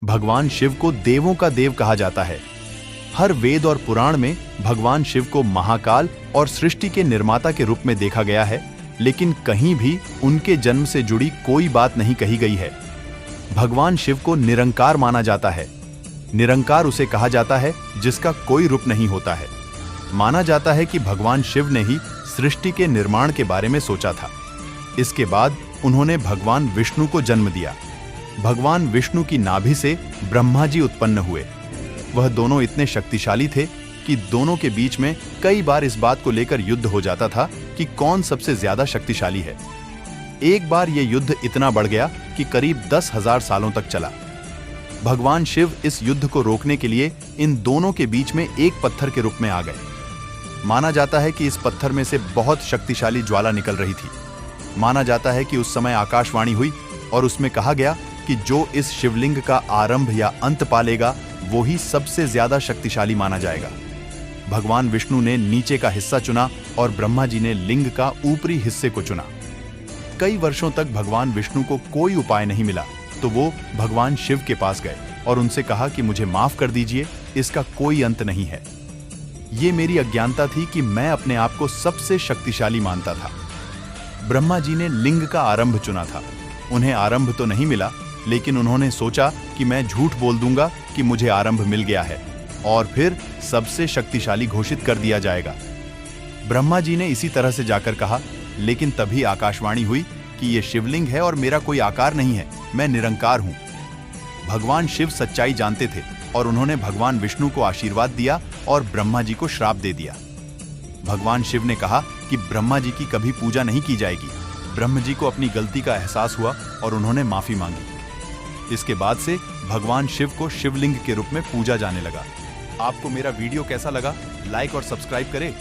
भगवान शिव को देवों का देव कहा जाता है। हर वेद और पुराण में भगवान शिव को महाकाल और सृष्टि के निर्माता के रूप में देखा गया है, लेकिन कहीं भी उनके जन्म से जुड़ी कोई बात नहीं कही गई है। भगवान शिव को निरंकार माना जाता है। निरंकार उसे कहा जाता है जिसका कोई रूप नहीं होता है। माना जाता है कि भगवान शिव ने ही सृष्टि के निर्माण के बारे में सोचा था। इसके बाद उन्होंने भगवान विष्णु को जन्म दिया। भगवान विष्णु की नाभि से ब्रह्मा जी उत्पन्न हुए। वह दोनों इतने शक्तिशाली थे कि दोनों के बीच में कई बार इस बात को लेकर युद्ध हो जाता था कि कौन सबसे ज्यादा शक्तिशाली है। एक बार यह युद्ध इतना बढ़ गया कि करीब 10,000 सालों तक चला। भगवान शिव इस युद्ध को रोकने के लिए इन दोनों के बीच में एक पत्थर के रूप में आ गए। माना जाता है कि इस पत्थर में से बहुत शक्तिशाली ज्वाला निकल रही थी। माना जाता है कि उस समय आकाशवाणी हुई और उसमें कहा गया कि जो इस शिवलिंग का आरंभ या अंत पालेगा वो ही सबसे ज्यादा शक्तिशाली माना जाएगा। भगवान विष्णु ने नीचे का हिस्सा चुना और ब्रह्मा जी ने लिंग का ऊपरी हिस्से को चुना। कई वर्षों तक भगवान विष्णु को कोई उपाय नहीं मिला, तो वो भगवान शिव के पास गए और उनसे कहा कि मुझे माफ कर दीजिए, इसका कोई अंत नहीं है। ये मेरी अज्ञानता थी कि मैं अपने आप को सबसे शक्तिशाली मानता था। ब्रह्मा जी ने लिंग का आरंभ चुना था। उन्हें आरंभ तो नहीं मिला, लेकिन उन्होंने सोचा कि मैं झूठ बोल दूंगा कि मुझे आरंभ मिल गया है और फिर सबसे शक्तिशाली घोषित कर दिया जाएगा। ब्रह्मा जी ने इसी तरह से जाकर कहा, लेकिन तभी आकाशवाणी हुई कि यह शिवलिंग है और मेरा कोई आकार नहीं है, मैं निरंकार हूं। भगवान शिव सच्चाई जानते थे और उन्होंने भगवान विष्णु को आशीर्वाद दिया और ब्रह्मा जी को श्राप दे दिया। भगवान शिव ने कहा कि ब्रह्मा जी की कभी पूजा नहीं की जाएगी। ब्रह्मा जी को अपनी गलती का एहसास हुआ और उन्होंने माफी मांगी। इसके बाद से भगवान शिव को शिवलिंग के रूप में पूजा जाने लगा। आपको मेरा वीडियो कैसा लगा? लाइक और सब्सक्राइब करें